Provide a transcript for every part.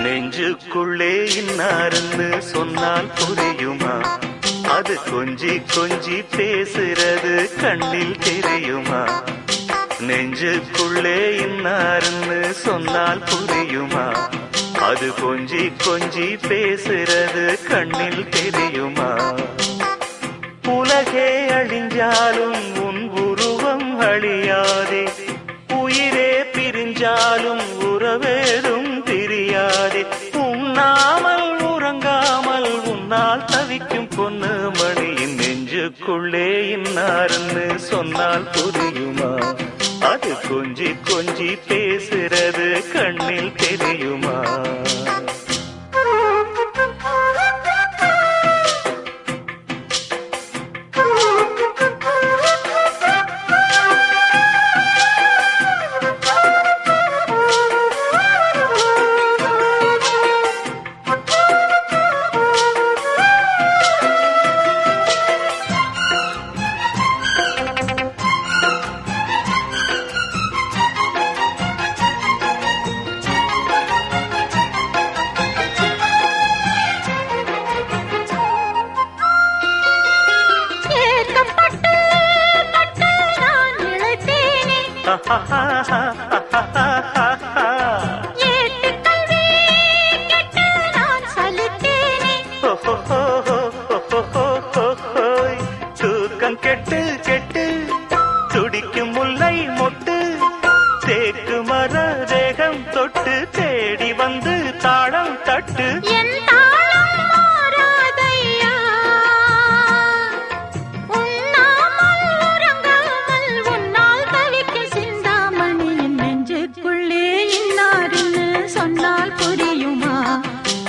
நெஞ்சுக்குள்ளே இன்னாருன்னு சொன்னால் புரியுமா? அது கொஞ்சி கொஞ்சி பேசுறது கண்ணில் தெரியுமா? நெஞ்சுக்குள்ளே இன்னாருன்னு சொன்னால் புரியுமா? அது கொஞ்சி கொஞ்சி பேசுறது கண்ணில் தெரியுமா? உலகே அழிஞ்சாலும் உன் உருவம் அழியாதே, உயிரே பிரிஞ்சாலும் உறவேதும் தெரியாதே. உண்ணாமல் உறங்காமல் உன்னால் தவிக்கும் பொண்ணு மணியின் நெஞ்சுக்குள்ளே இன்னாருன்னு சொன்னால் புரியுமா? அது கொஞ்சி கொஞ்சி பேசுறது கண்ணில் தெரியுமா? தூக்கம் கெட்டு கெட்டு துடிக்கும் முல்லை மொட்டு, தேக்கு மர தேகம் தொட்டு தேடி வந்து தாளம் தட்டு.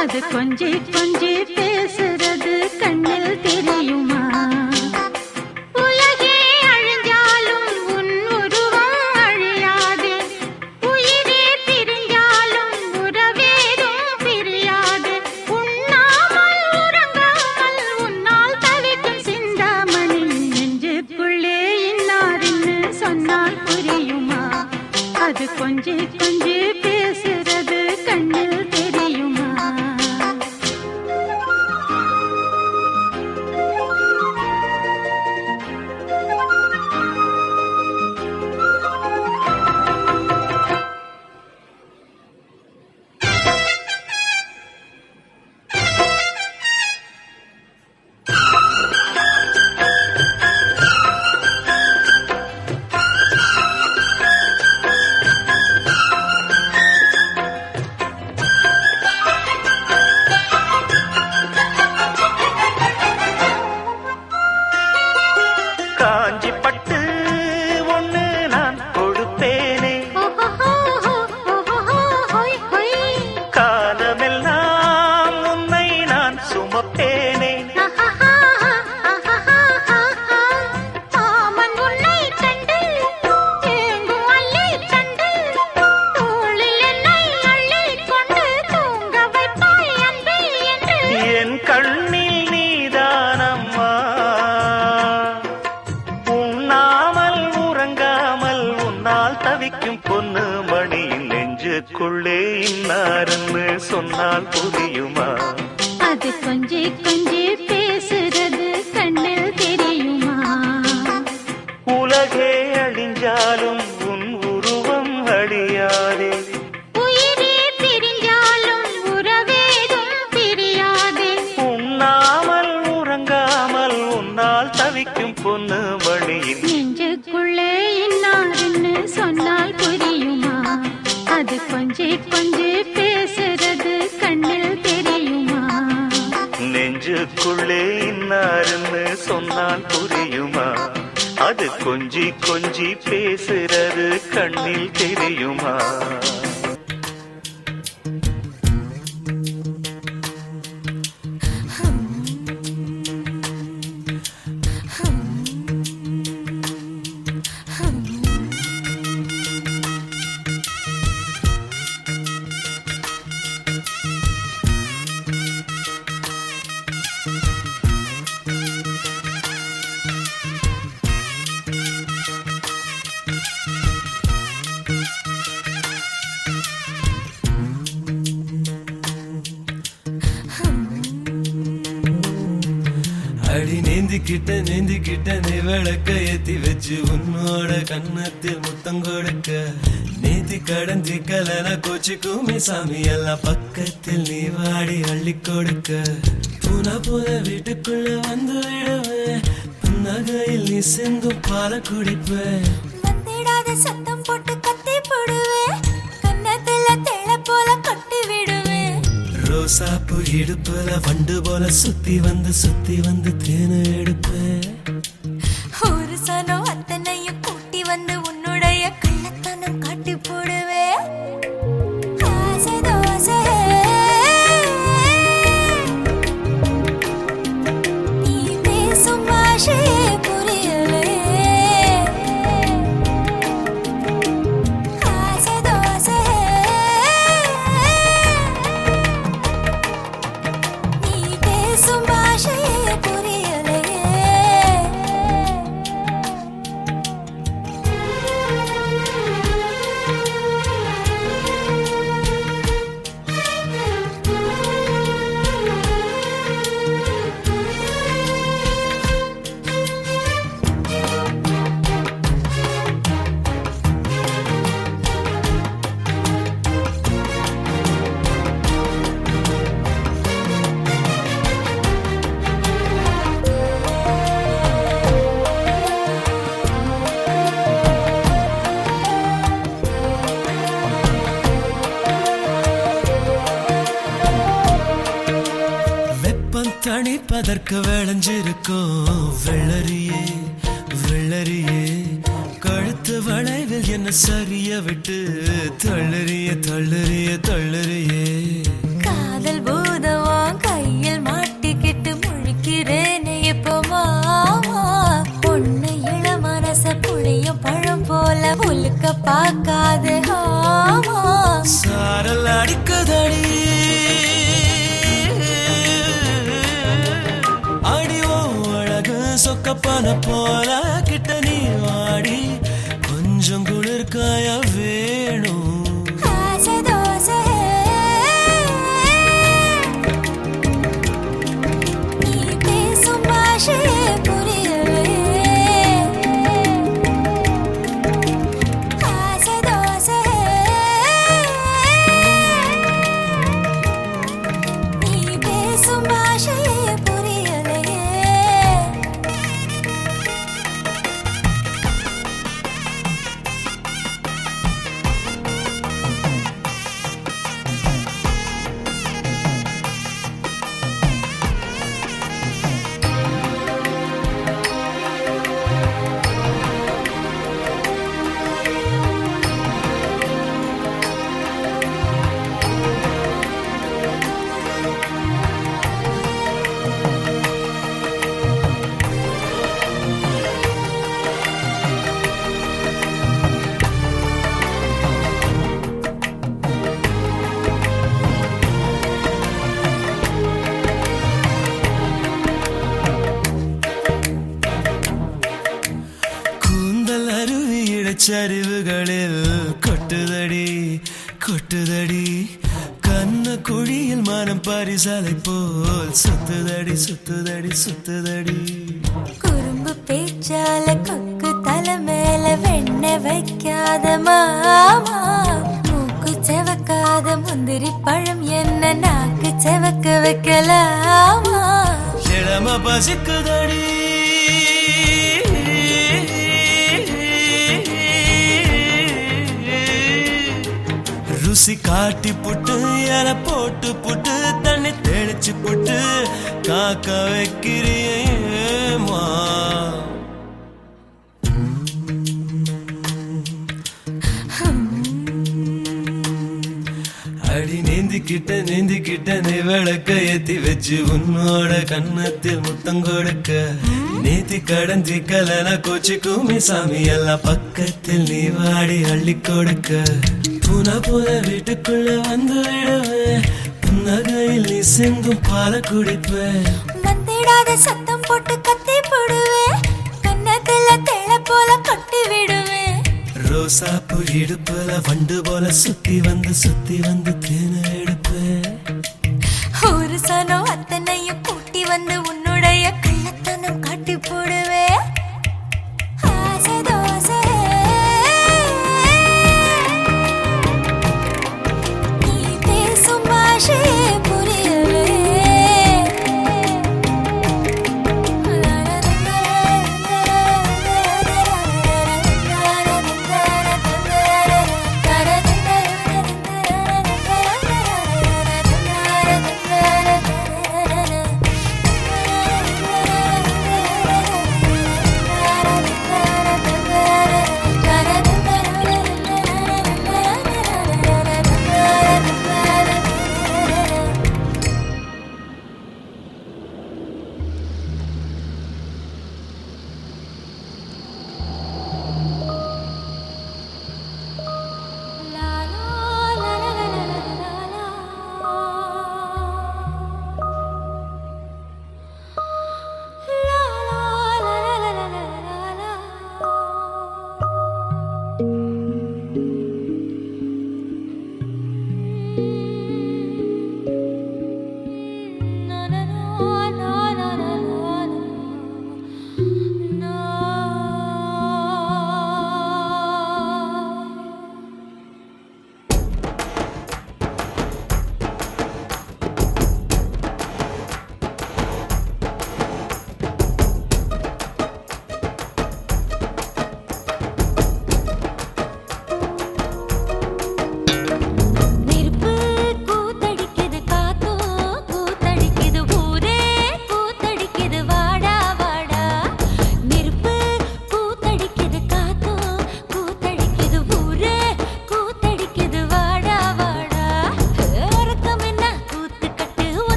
அது கொஞ்சி கொஞ்சி பேசுறது கண்ணில் தெரியுமா? உலகே அழிஞ்சாலும் உன் உருவம் அழியாதே, உயிரே பிரிஞ்சாலும் உறவேதும் பிரியாது. உண்ணாமல் உறங்காமல் உன்னால் தவிக்கும் சிந்தாமணி நெஞ்சுக்குள்ளே இன்னாருன்னு சொன்னால் புரியுமா? அது கொஞ்சி கொஞ்சி பேசுறது கண்ணில் தெரியுமா? காஞ்சி பட்டு ஒண்ணு நான் கொடுப்பேனே, காலமெல்லாம் உன்னை நான் சுமப்பேனே. என் கண்ணில் நீதானம்மா, உண்ணாமல் உறங்காமல் உன்னால் தவிக்கும் பொண்ணு மணியின் நெஞ்சுக்குள்ளே இன்னாருன்னு சொன்னால் புரியுமா? அது கொஞ்சி கொஞ்சி பேசுறது கண்ணில் தெரியுமா? உலகே அழிஞ்சாலும் உன் உருவம் அழியாதே, உயிரே பிரிஞ்சாலும் உறவேதும் பிரியாதே. உண்ணாமல் உறங்காமல் உன்னால் தவிக்கும் பொண்ணு மணியின் நெஞ்சுக்குள்ளே இன்னாருன்னு சொன்னால் புரியுமா? அது கொஞ்சி கொஞ்சி பேசுறது கண்ணில் தெரியுமா? நெஞ்சுக்குள்ளே இன்னாருன்னு சொன்னால் புரியுமா? அது கொஞ்சி கொஞ்சி பேசுறது கண்ணில் தெரியுமா? அடி நீந்திக்கிட்ட நீ விளக்க ஏத்தி வச்சு உன்னோட கண்ணத்தில் முத்தம் கொடுக்க நீதி கடந்தி கலன கோச்சிக்குமே சாமி எல்லாம் பக்கத்தில் நீ வாடி அள்ளி கொடுக்க புன வீட்டுக்குள்ள வந்து விடுவேன் புன்னகையில் நீ சிந்தும் பால குடிப்பேன் வந்திடாத சத்தம் போட்டு கத்தி போடுவேன் கண்ணத்துல தேள போல கட்டி விடுவேன் ரோசாப்பு இடுப்புல வண்டு போல சுத்தி வந்து தேனை எடுப்பேன் ஒரு சனம் அத்தனையும் கூட்டி வந்து உன்னுடைய கள்ளத்தனம் காட்டி போடுவேன் ஆசை தோசை நீ பேசும் பாஷையே புரியலே ஆசை தோசை நீ பேசும் பாஷையே புரியலே வெப்பம் தணிப்பதற்கு விளைஞ்சிருக்கும் வெள்ளரியே கழுத்து வளைவில் என்ன சரிய விட்டு தள்ளறியே காதல் பூதம் கையில் மாட்டிக்கிட்டு முழிக்கிறேனே இப்போ மாமா பொண்ணு இள மனச புளியும் பழம் போல உலுக்க பார்க்காது ஆமா சாரல் அடிக்கதடி அடிவோ அழகு சொக்கப்பான போல கிட்ட நீ வாடி கொஞ்சம் குளிர்காய வேணும் ஆசை தோசை நீ பேசும் பாஷையே புரியலே ஆசை தோசை நீ பேசும் பாஷையே புரியலே கூந்தல் அருவி இடைச்சரிவுகளில் கொட்டுதடி கண்ண குழியில் மனம் பரிசலை போல் சுத்துதடி குறும்பு பேச்சால கொக்கு தலை மேல வெண்ண வைக்காத மாமா மூக்கு செவக்காத முந்திரி பழம் என்ன நாக்கு செவக்க வைக்கலாமா இளம பசிக்குதடி ருசி காட்டி புட்டு இல போட்டு புட்டு தண்ணி தெளிச்சு புட்டு காக்க வைக்கிறியேமா அடி நீந்திக்கிட்ட நீ விளக்க ஏத்தி வச்சு உன்னோட கண்ணத்தில் முத்தம் கொடுக்க நீதி கடந்தி கலன கோச்சிக்குமே சாமி எல்லாம் பக்கத்தில் நீ வாடி அள்ளி கொடுக்க புன வீட்டுக்குள்ள வந்து விடுவேன் புன்னகையில் நீ சிந்தும் பால குடிப்பேன் வந்திடாத சத்தம் போட்டு கத்தி போடுவேன் கண்ணத்துல தேள போல கட்டி விடுவேன் ரோசாப்பு இடுப்புல வண்டு போல சுத்தி வந்து தேனை எடுப்பேன் ஒரு சனம் அத்தனையும் கூட்டி வந்து உன்னுடைய கள்ளத்தை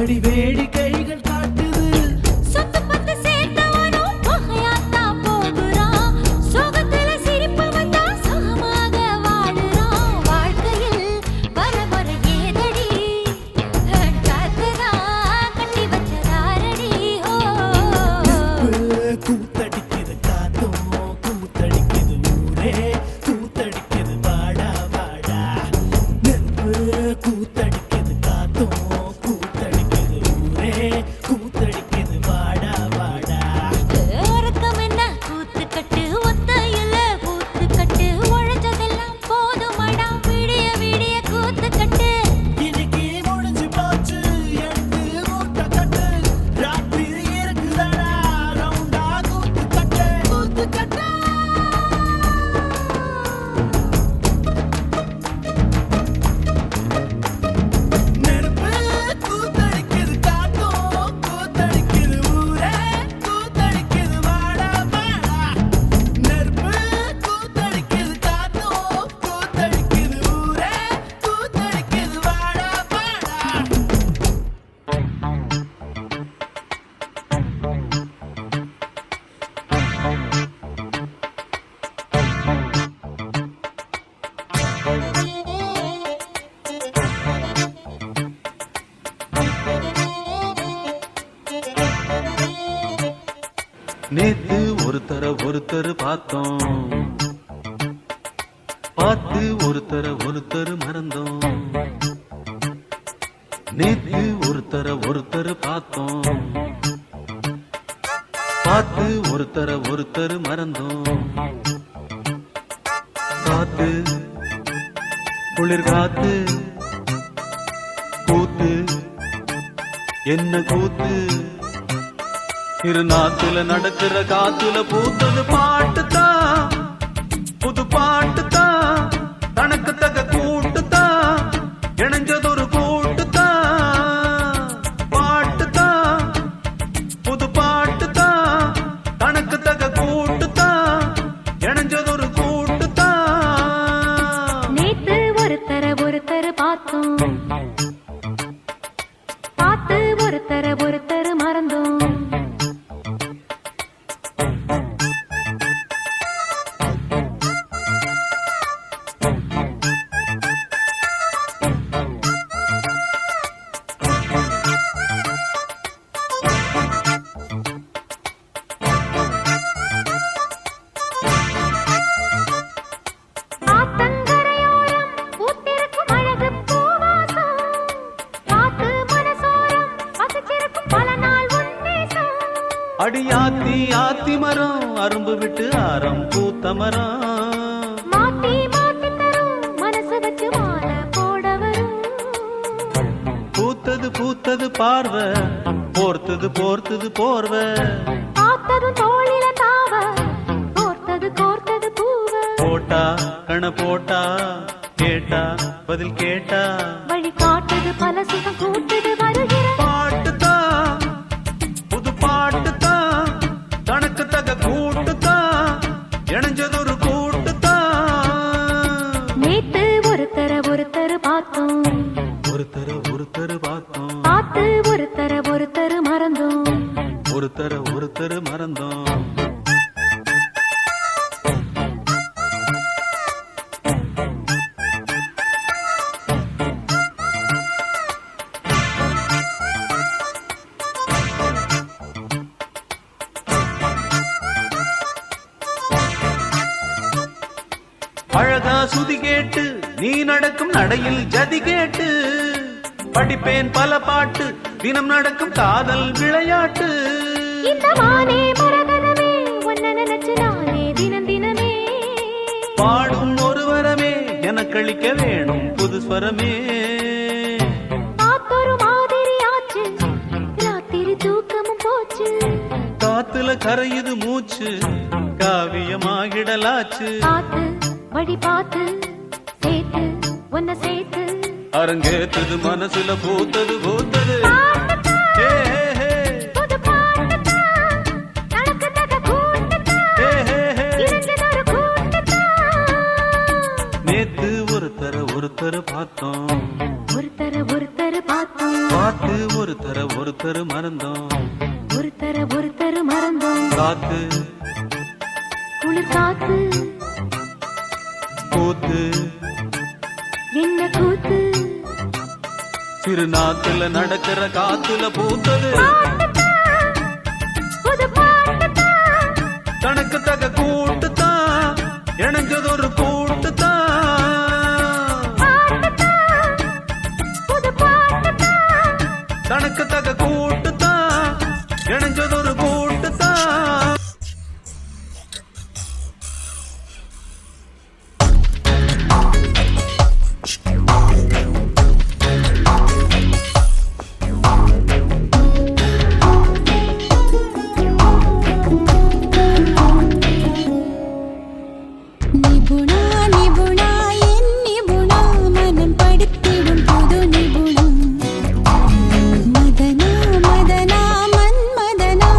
அடி வேடிக்கைகள் காட்டுது. சொத்து பத்து சேர்த்தவனும் வகையாத்தா போகுறான். சோகத்துல சிரிப்பு வந்தா சுகமாக வாழுறான். வாழ்க்கையில் வர வர ஏதடி காத்துதான் கட்டி வச்சதாரடி. கூத்தடிக்குது காத்தும் கூத்தடிக்குது ஊரே கூத்தடிக்குது வாடா வாடா. நெருப்பு கூத்தடிக்குது காத்தும் கூத்தடிக்குது ஊரே கூத்தடிக்குது வாடா வாடா. உறக்கம் என்ன கூத்துக்கட்டு ஒத்தையில கூத்துக்கட்டு உழைச்சதெல்லாம் போதுமடா. விடிய விடிய கூத்துக்கட்டு இன்னைக்கு முடிஞ்சு போச்சு எடுத்து மூட்டை கட்டு. ராத்திரி இருக்குதடா ரவுண்டா கூத்துக்கட்டு கூத்துக்கட்டு. நெருப்பு கூத்தடிக்குது காத்தும் கூத்தடிக்குது ஊரே கூத்தடிக்குது வாடா வாடா. நெருப்பு கூத்தடிக்குது காத்தும் கூத்தடிக்குது ஊரே கூத்தடிக்குது வாடா வாடா. நேத்து ஒருத்தர் பார்த்தோம், பார்த்து ஒருத்தர் மறந்தோம். நேத்து ஒருத்தர் பார்த்தோம், பார்த்து ஒருத்தர் மறந்தோம். காத்து குளிர் காத்து கூத்து என்ன கூத்து. திருநாத்துல நடக்கிற காத்துல பூத்தது பாட்டுதான், புது பாட்டுதான். தனக்கு தக கூட்டுதான், இணைஞ்சதொரு கூட்டுதான். பாட்டுதான் புது பாட்டுதான், தனக்கு தக கூட்டுதான், இணைஞ்சதொரு கூட்டுதான். நேத்து ஒருத்தர் பார்த்தோம், பார்த்து ஒருத்தர் மறந்தோம். ஆத்தங்கரையோரம் பூத்திருக்கும் அழகு பூவாசம், காத்து மனசோரம் பசிச்சிருக்கும் பல நாள் உன்னேசம். அடியாத்தி ஆத்தி மரம் அரும்பு விட்டு ஆரம் பூத்த மரம். மாத்தி மாத்தி தரும் மனசு வச்சு மாலை போட வரும். பூத்தது பார்வை, போர்த்தது போர்வை. பார்த்ததும் தோளில தாவ, கோர்த்தது பூவ. போட்டா கண போட்டா, கேட்டா பதில் கேட்டா. வழி காட்டுது பல சுகம் கூட்டுது வருகிற. பாட்டுதான் புது பாட்டுதான், தனக்கு தக கூட்டுதான், இணைஞ்சதொரு கூட்டுதான். நேத்து ஒருத்தர் பார்த்தோம், ஒருத்தர் பார்த்தோம், பார்த்து ஒருத்தர் மறந்தோம். ஒருத்தர் மறந்தோம். அழகா சுதி கேட்டு நீ நடக்கும் நடையில் ஜதி கேட்டு. படிப்பேன் பல பாட்டு, தினம் நடக்கும் காதல் விளையாட்டு. இந்த வானே மரகதமே, உன்னை நினைச்சு நானே தினமே. பாடும் ஒரு வரமே, எனக்களிக்க வேணும் புது ஸ்வரமே. காத்தொரு மாதிரி ஆச்சு, ராத்திரி தூக்கமும் போச்சு. காத்துல கரையுது மூச்சு, காவியமாகிடலாச்சு. பார்த்து வழி பார்த்து சேர்த்து உன்னை சேர்த்து. அரங்கேற்றது மனசுல பூத்தது பூத்தது. ஹே, ஹே, ஹே. புது பாட்டுதான், தனக்கு தக கூட்டுதான், ஹே, ஹே, ஹே. இணைஞ்சதொரு கூட்டுதான். நேத்து ஒருத்தர் பார்த்தோம், ஒருத்தர் பார்த்தோம், பார்த்து ஒருத்தர் ஒருத்தர் மறந்தோம் ஒருத்தர் மறந்தோம் காத்து குளிர் காத்து கூத்து என்ன கூத்து சிறு நாத்துல நடக்கிற காத்துல பூத்தது புது பாட்டு தனக்கு தக கூட்டுத்தான் இணைஞ்சதொரு கூட்டுத்தான் புது பாட்டு தனக்கு தக கூட்டுத்தான் இணைஞ்சதொரு கூட்டுத்தான் நிபுணா நிபுணா என் நிபுணா மனம் படித்திடும் புது நிபுணம் மதனா மதனா மன்மதனா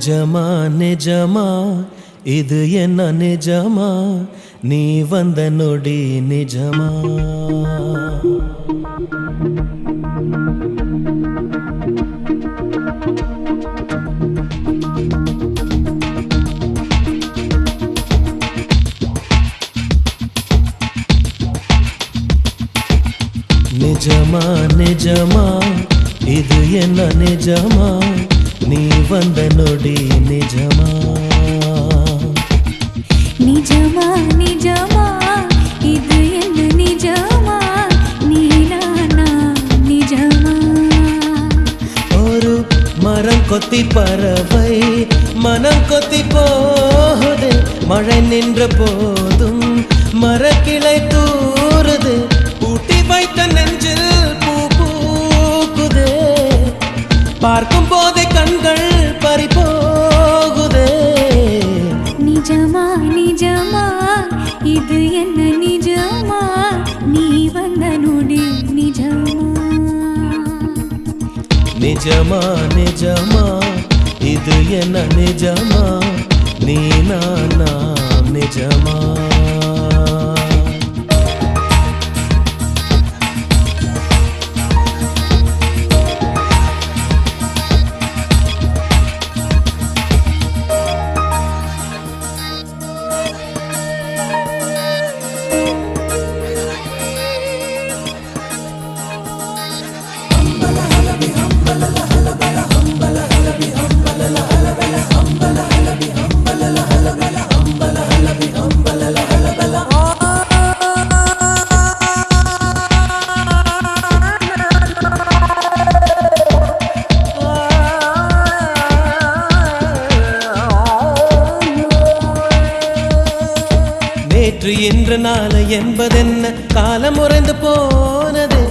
நிஜமா நிஜமா இது என்ன நிஜமா நீ வந்த நொடி நிஜமா நிஜமா நிஜமா இது என்ன நிஜமா நீ வந்த நொடி நிஜமா நிஜமா நிஜமா இது என்ன நிஜமா நீ நானா நிஜமா ஒரு மரம் கொத்தி பறவை மனம் கொத்தி போகுது மழை நின்ற போதும் மரக்கிளை தூறுது ஊட்டி வைத்த நெஞ்சில் பூ பூக்குதே பார்க்கும் போதே கண்கள் பறி போகுதே நிஜமா நிஜமா இது என்ன நிஜமா நீ வந்த நொடி நிஜமா நிஜமா நிஜமா இது என்ன நிஜமா நீ நானா நிஜமா நேற்று இன்று நாளை என்பதென்ன காலம் உறைந்து போனது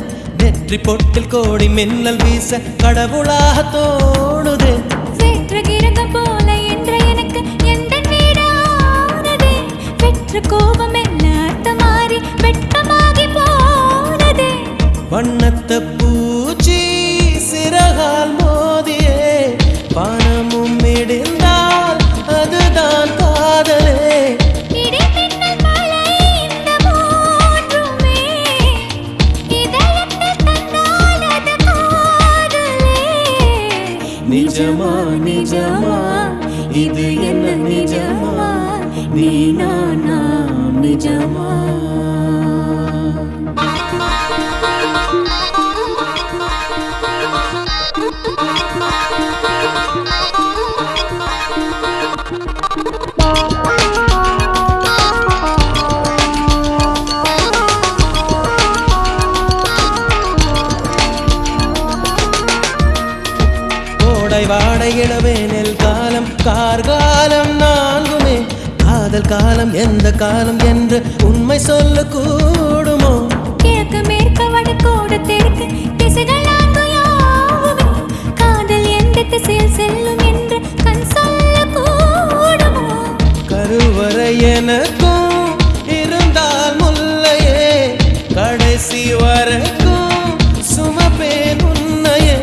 நெற்றி பொட்டில் கோடி மின்னல் வீச கடவுளாக தோணுது சேற்று கிரகம் போல என்ற எனக்கு எந்த வீடானதே பெற்ற கோபம் என்ன மாறி வெட்டமாகி போனதே வண்ணத்த பூச்சி சிறகால் மோதியே பணமும் இடிந்தால் அதுதான் காதலே நிஜமா நிஜமா இது என்ன நிஜமா நீ நானா நிஜமா வாடை இளவேனில் காலம் கார்காலம் நான்குமே காதல் காலம் எந்த காலம் என்று உண்மை சொல்ல கூடுமோ கிழக்கு மேற்கு வடக்கோடு தெற்கு திசைகள் நான்கு யாவுமே காதல் எந்த திசையில் செல்லும் என்று கண் சொல்ல கூடுமோ கருவறை எனக்கும் இருந்தால் முல்லையே கடைசி வரைக்கும் சுமப்பேன் உன்னையே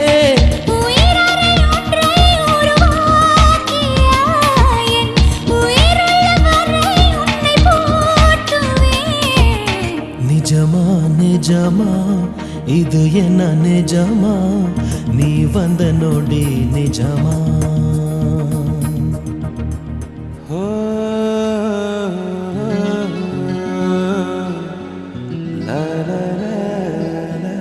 நிஜமா நிஜமா இது என்ன நிஜமா நீ வந்த நொடி நிஜமா ஓ லா லா லா லா.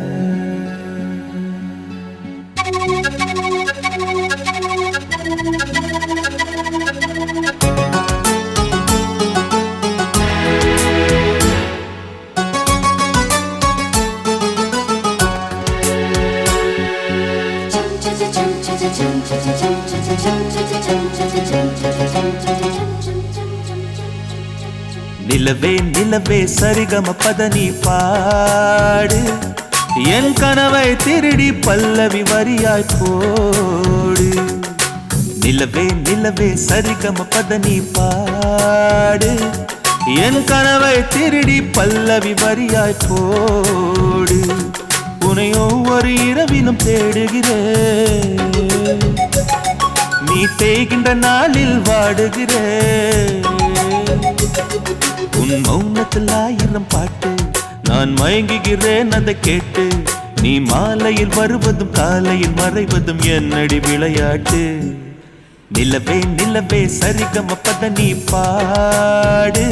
நிலவே நிலவே சரிகம பதனி பாடு என் கனவை திருடி பல்லவி வரியாய் போடு நிலவே நிலவே சரிகம பதனி பாடு என் கனவை திருடி பல்லவி வரியாய் போடு உன்னை ஒவ்வொரு இரவிலும் தேடுகிறேன் நீ நீ தேய்கின்ற நாளில் வாடுகிறேன். உன் மௌனத்தில் 1000 பாட்டு நான் மயங்குகிறேன் அதை கேட்டு. நீ மாலையில் வருவதும் காலையில் மறைவதும் என்னடி விளையாட்டு. நிலவே நிலவே சரிகமப்பத நீ பாடு.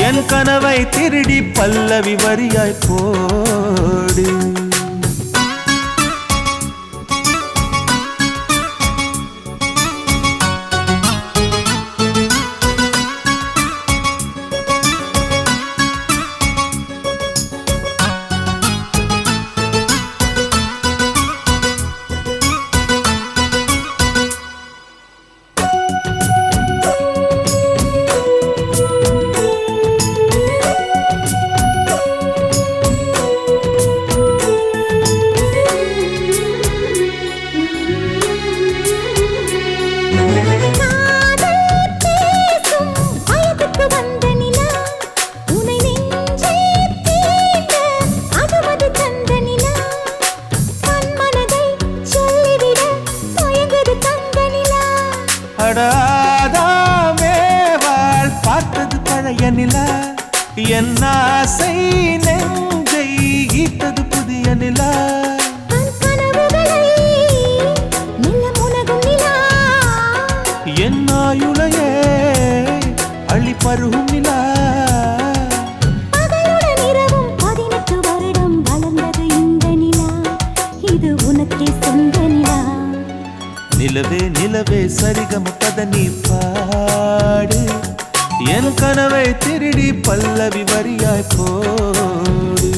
என் கனவை திருடி பல்லவி வரியாய் போடு. அடாதாமேவாள் பார்த்தது பழைய நிலா. என் ஆசை நெஞ்சை ஈட்டது புதிய நிலா. என் ஆயுளையே அள்ளி பருகும் நிலா. நிலவே நிலவே சரிகமப்பத நீ பாடு. என் கனவை திருடி பல்லவி வரியாய் போடு.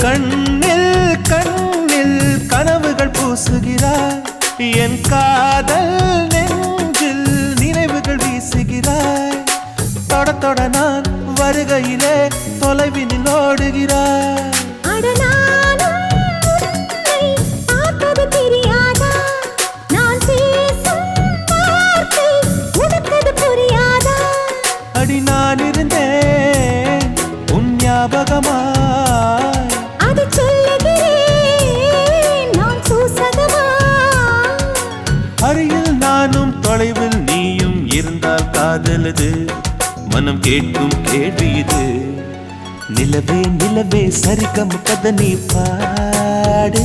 கண்ணில் கண்ணில் கனவுகள் பூசுகிறாய். என் காதல் நெஞ்சில் நினைவுகள் வீசுகிறாய். தொட தொட நான் வருகையிலே தொலைவினில் ஓடுகிறாய். அடி நான் இருந்தேன் உன் ஞாபகமாய். அருகில் நானும் தொலைவில் நீயும் இருந்தால் காதலது மனம் கேட்கும் கேள்வி இது. நிலவே நிலவே சரிகமப்பத நீ பாடு.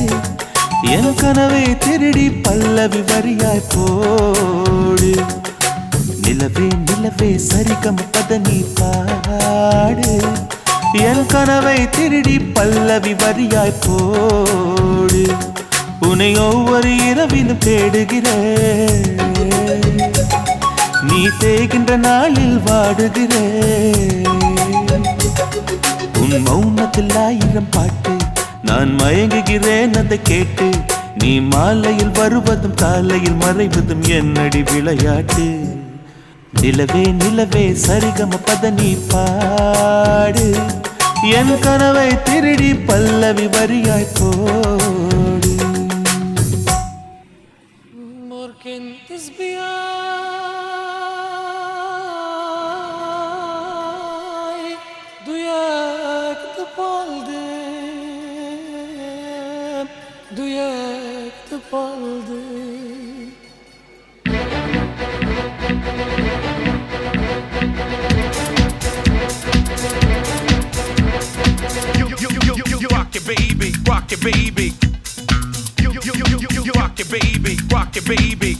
என் கனவை திருடி பல்லவி வரியாய் போடு. நிலவே நிலவே சரிகமப்பத நீ பாடு. என் கனவை திருடி பல்லவி வரியாய் போடு. உன்னை ஒவ்வொரு இரவிலும் தேடுகிறேன். நீ தேய்கின்ற நாளில் வாடுகிறேன். உன் மௌனத்தில் 1000 பாட்டு நான் மயங்குகிறேன் அதை கேட்டு. நீ மாலையில் வருவதும் காலையில் மறைவதும் என்னடி விளையாட்டு. நிலவே நிலவே சரிகமப்பத நீ பாடு. என் கனவை திருடி பல்லவி வரியாய் போடு. Rock it, baby, rock it, baby. You rock it, baby, rock it, baby.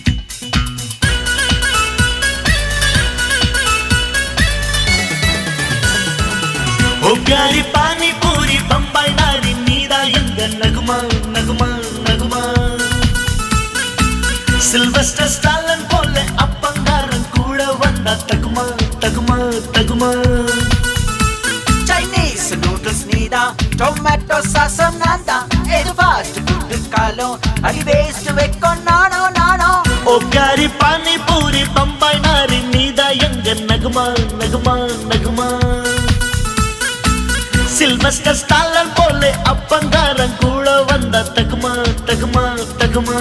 ओ प्यारी पानी पूरी बम्बई नारी नीदा यंग नगमा नगमा नगमा. सिल्वेस्टर स्टालन போல அப்பங்காரன் கூட வந்தா தகுமா தகுமா தகுமா. Chinese நூடுல்ஸ் நீதா டொமேட்டோ சாசம் நான்தா இது ஃபாஸ்ட் ஃபுட் காலம் அடி வேஸ்ட் வைக்கும் நானோ நானோ ஓ பியாரி பானி பூரி பம்பாய் நாரி நீதா எங்க நகுமா நகுமா நகுமா சில்வஸ்டர் ஸ்டாலன் போலே அப்பங்காரன் கூட வந்தா தகுமா தகுமா தகுமா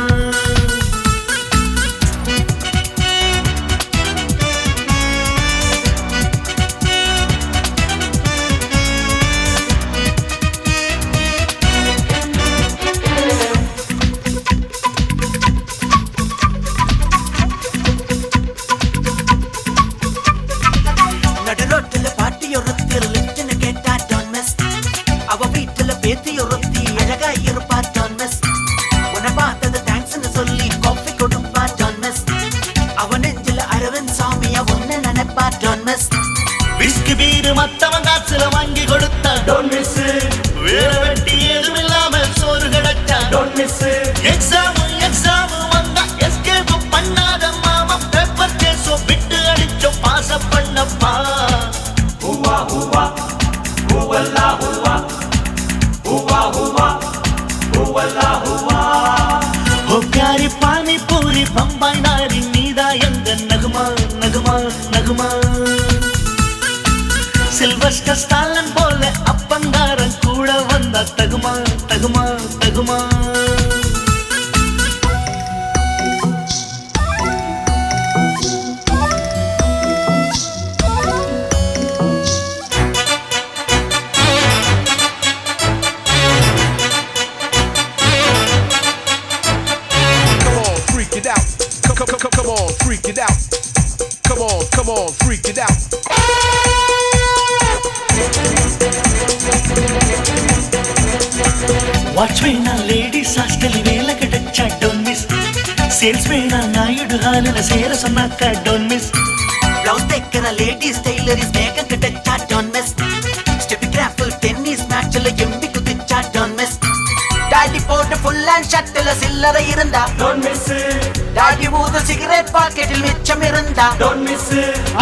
நடுரோட்டுல பாட்டி ஒருத்தர் லிப்ட்னு கேட்டா டோன்ட் மிஸ் அவ வீட்டுல பேத்தி ஒருத்தி அழகா இருப்பா டோன்ட் மிஸ் உன்னை பார்த்தது தேங்க்ஸ்னு சொல்லி காஃபி கொடுப்பா டோன்ட் மிஸ் அவ நெஞ்சில அரவிந்த் சாமியா ஒன்னு நினைப்பா டோன்ட் மிஸ் விஸ்கி பீரு மத்தவன் காசுல வாங்கி கொடுத்தா டோன்ட் மிஸ் வேற வெட்டி ஏதும் இல்லாம சோறு கிடைச்சா டோன்ட் மிஸ் எக்ஸாம் வந்தா எஸ்கேப் பண்ணாத மாமா பேப்பர் கேஸோ விட்டு அடிச்சோ பாச பண்ணப்பா Hua Hua ஹூவல்லா Hua Hua Hua ஹூவல்லா Hua ஓ பியாரி பானி பூரி பம்பாய் நாரி நீதா எங்க நகுமா நகுமா நகுமா சில்வஸ்டர் ஸ்டாலன் போல அப்பங்காரன் கூட வந்தா தகுமா தகுமா தகுமா Come on, freak it out. Come on, freak it out. Come on, freak it out. Watch వేణా లేడీస్ హాస్టల్ వేల కటచ్చా డోంట్ మిస్ సేల్స్ వేణా నాయుడు హాలుల సేర సొన్నాక డోంట్ మిస్ బ్లౌజ్ దగ్గర లేడీస్ టైలరీస్ మేకం కట్టచ్చా డోంట్ మిస్ స్టెప్ గ్రాఫుల్ టెన్నిస్ மேட்ச்ல எம்பி குதிச்சா டோன்ட் மிஸ் டாடி போட்டு ஃபுல் அண்ட் ஷர்ட்ல சில்லறை இருந்தா டோன்ட் மிஸ் டாடி ஊது சிகரெட் பாக்கெட்டில் மிச்சம் இருந்தா டோன்ட் மிஸ்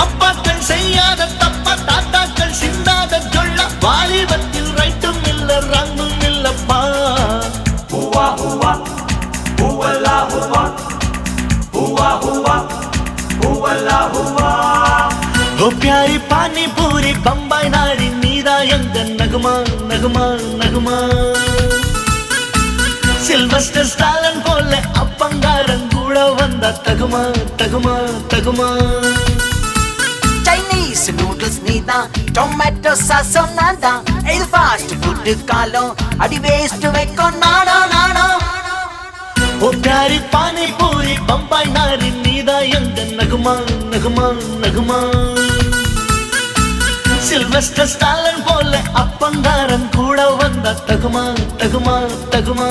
அப்பாக்கள் செய்யாத தப்ப தாத்தாக்கள் சிந்தாத சொல்ல வாலிபத்தில் ரைட்டும் இல்ல ரங்கும் இல்லப்பா Hua Hua ஹூவல்லா Hua Hua Hua ஹூவல்லா Hua ஓ பியாரி பானி பூரி பம்பாய் நாரி நீதா எங்க நகுமா நகுமா நகுமா சில்வஸ்டர் ஸ்டாலன் போல அப்பங்காரன் கூட வந்தா தகுமா தகுமா தகுமா சைனீஸ் நூடுல்ஸ் நீதா டொமேட்டோ சாசம் நான்தா இது ஃபாஸ்ட் ஃபுட் காலம் அடி வேஸ்ட் வைக்கும் நானோ நானோ ஓ பியாரி பானி பூரி பம்பாய் நாரி நீதா எங்க நகுமா நகுமா நகுமா சில்வஸ்டர் ஸ்டாலன் போல அப்பங்காரன் கூட வந்தா தகுமா தகுமா தகுமா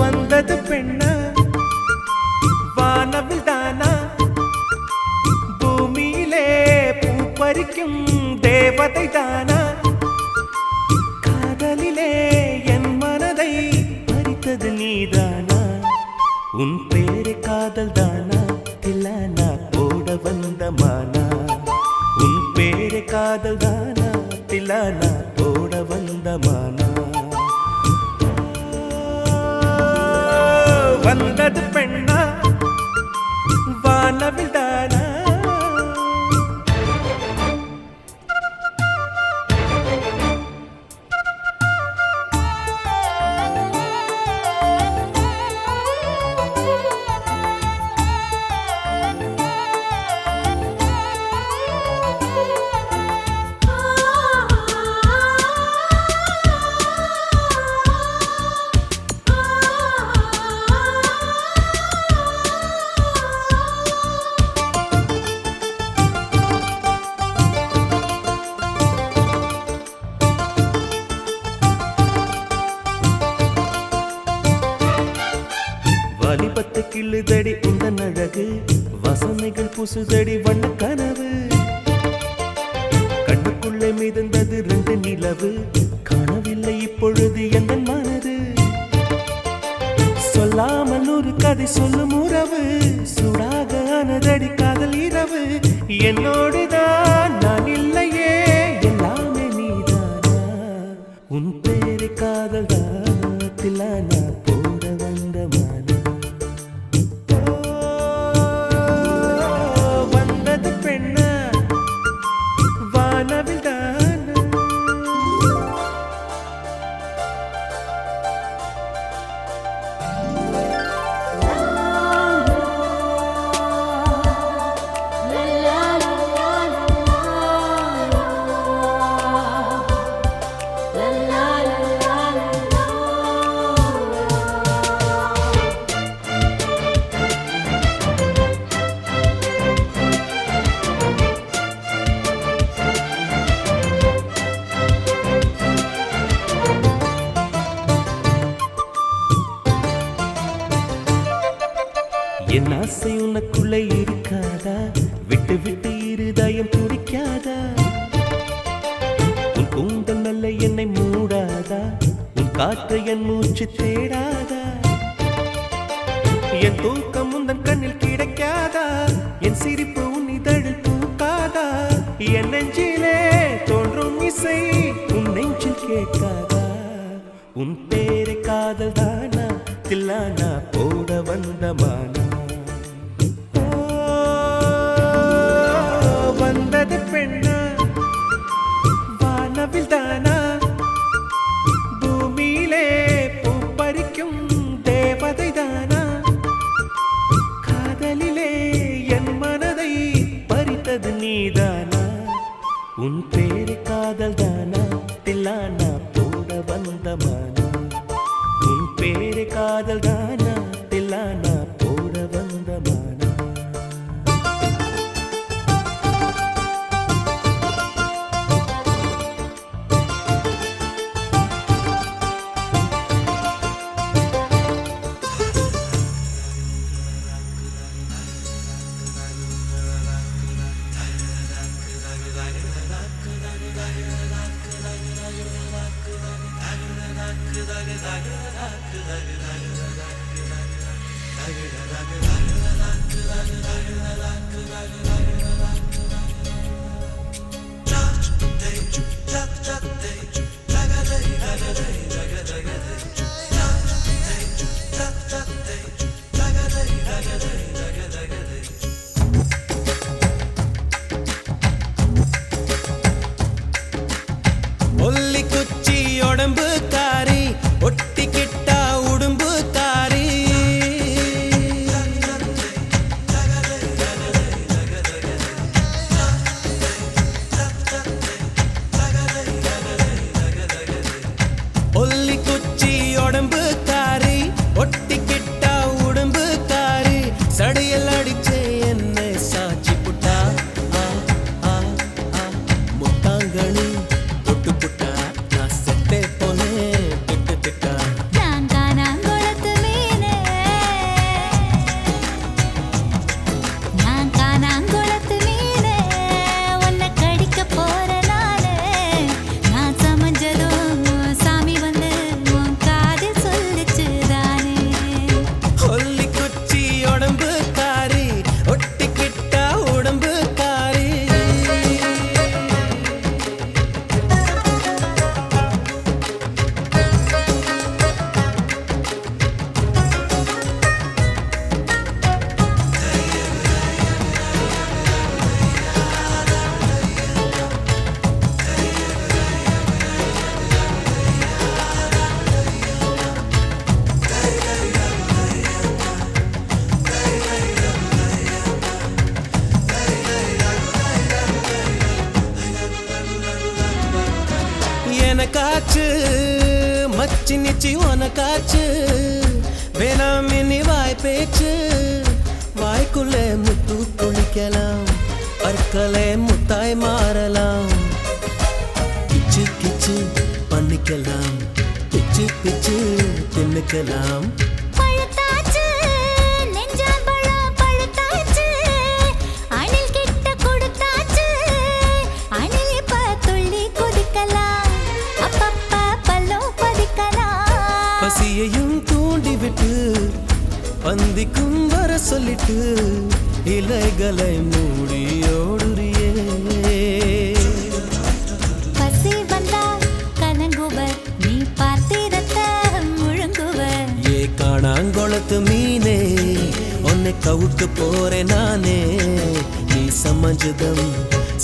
வந்தது பெண்ணா வானவில் தானா பூமியிலே பூ பறிக்கும் தேவதை தானா காதலிலே என் மனதை பறித்தது நீதானா உன் பேரு காதல் தானா தில்லானா போட வந்த மானா உன் பேரு காதல் தானா தில்லானா போட வந்த மானா வந்தது பெண்ணா வானவில் தானா புசுதடி வண்ண கனவு கண்ணுக்குள்ளே மிதந்தது 2 நிலவு காணவில்லை இப்பொழுது எந்த மனது சொல்லாமல் ஒரு கதை சொல்லும் உறவு சூடாக ஆனதடி காதல் இரவு என்னோடுதான் நான் இல்லையே எல்லாமே நீதானா உன் பேரை காதல் தானா போட வந்த மானா வந்தது பெண்ணா வானவில் தானா என் ஆசை உனக்குள்ளே இருக்காதா விட்டு விட்டு இருதயம் துடிக்காதா உன் கூந்தல் நல்ல என்னை மூடாதா உன் காற்று என் மூச்சு தேடாதா என் தூக்கம் உந்தன் கண்ணில் கிடைக்காதா என் சிரிப்பு உன் இதழில் தூக்காதா என் நெஞ்சிலே தோன்றும் இசை உன் நெஞ்சில் கேட்காதா உன் பேரை காதல் தானா தில்லானா போட வந்த மானா வந்தது பெண்ணா வானவில் தானா பூமியிலே பூப்பறிக்கும் தேவதை தானா காதலிலே என் மனதை பறித்தது நீதானா உன் பேரை காதல் தானா தில்லானா போட வந்த மானா உன் பேரை காதல் தானா தில்லானா போட வந்த மானா ஒல்லி குச்சி உடம்பு காரி ஒட்டிக்கிட்டா உடும்பு காரி ஒல்லி குச்சி உடம்பு காரி ஒட்டிக்கிட்டா உடம்பு காரி சடையல் அடிச்சே என்னை சாட்சி புட்டா முத்தாங்கணி தொட்டு புட்டா நான் செத்தே போனேன் திட்டு திட்டா நாங்கானாங்குளத்து மீனே நாங்கானாங்குளத்து மீனே உன்னை கடிக்க போற நானே நான் சமைஞ்சதும் சாமி வந்து உன் காதில் சொல்லிச்சு தானே ஒல்லி குச்சி உடம்பு காரி ஒட்டிக்கிட்டா உடம்பு காரி எனக்காச்சு மச்சி நிச்சி உனக்காச்சு வேணாம் இனி வாய் பேச்சு வாய்க்குள்ளே முத்து குளிக்கலாம் பற்களே முத்தாய் மாறலாம் கிச்சு கிச்சு பண்ணிக்கலாம் பிச்சு பிச்சு தின்னுக்கலாம் பழுத்தாச்சு நெஞ்சால் பழம் பழுத்தாச்சு தீயையும் தூண்டிவிட்டு பந்திக்கும் வர சொல்லிட்டு இலைகளை மூடி ஓடுறியே. பசி வந்தால் கலங்குவர், நீ பாத்திரத்தை முழுங்குவர். ஏ காணாங்கொளத்து மீனே, உன்னை கவுக்க போறேன் நானே. நீ சமஞ்சதம்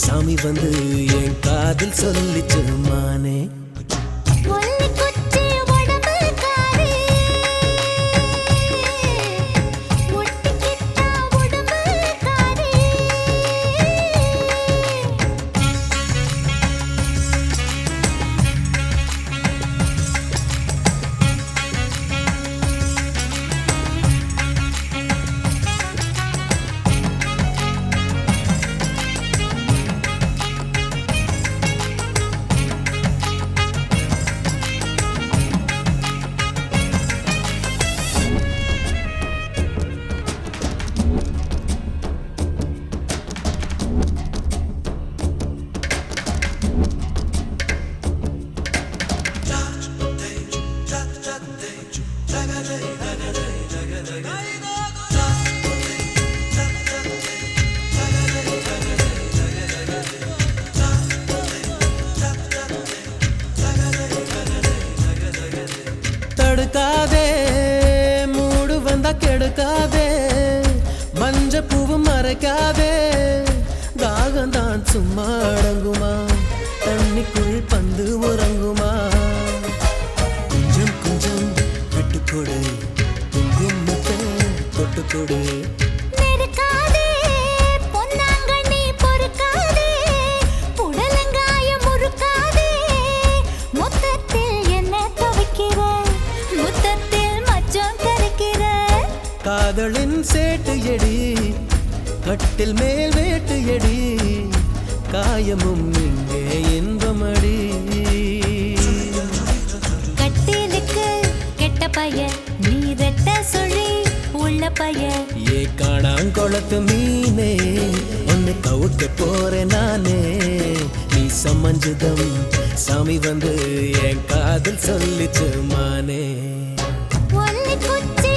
சாமி வந்து என் காதில் சொல்லிச்சு மானே. ஒல்லி குச்சி உடம்புக்காரி, ஒட்டிக்கிட்டா உடம்புக்காரி. தடுக்காதே, மூடு வந்தா கெடுக்காதே, மஞ்ச பூவும் மறைக்காதே. தாகந்தான் சும்மா அடங்குமா, தண்ணிக்குள் பந்து உறங்குமா. கொஞ்சம் கொஞ்சம் விட்டுக்கொடு, குங்குமத்தை தொட்டுக்கொடு. நெருக்காதே, பொன்னாங்கண்ணி பொறுக்காதே, புடலங்காயம் முறுக்காதே. மொத்தத்தில் என்ன துவைக்கிற, முத்தத்தில் மச்சம் கரைக்கிற. காதலின் சேட்டு எடி, கட்டில் மேல் வேட்டு எடி, காயமும் இங்கே இன்பமடி. கட்டிலுக்கு கெட்ட பைய, நீ ரெட்ட சொல்லி உள்ள பைய. ஏ காணாங்கொளத்து மீனே, உன்னை கவுக்க போறேன் நானே. நீ சமஞ்சதம் சாமி வந்து என் காதில் சொல்லிச்சு மானே. ஒல்லி குச்சி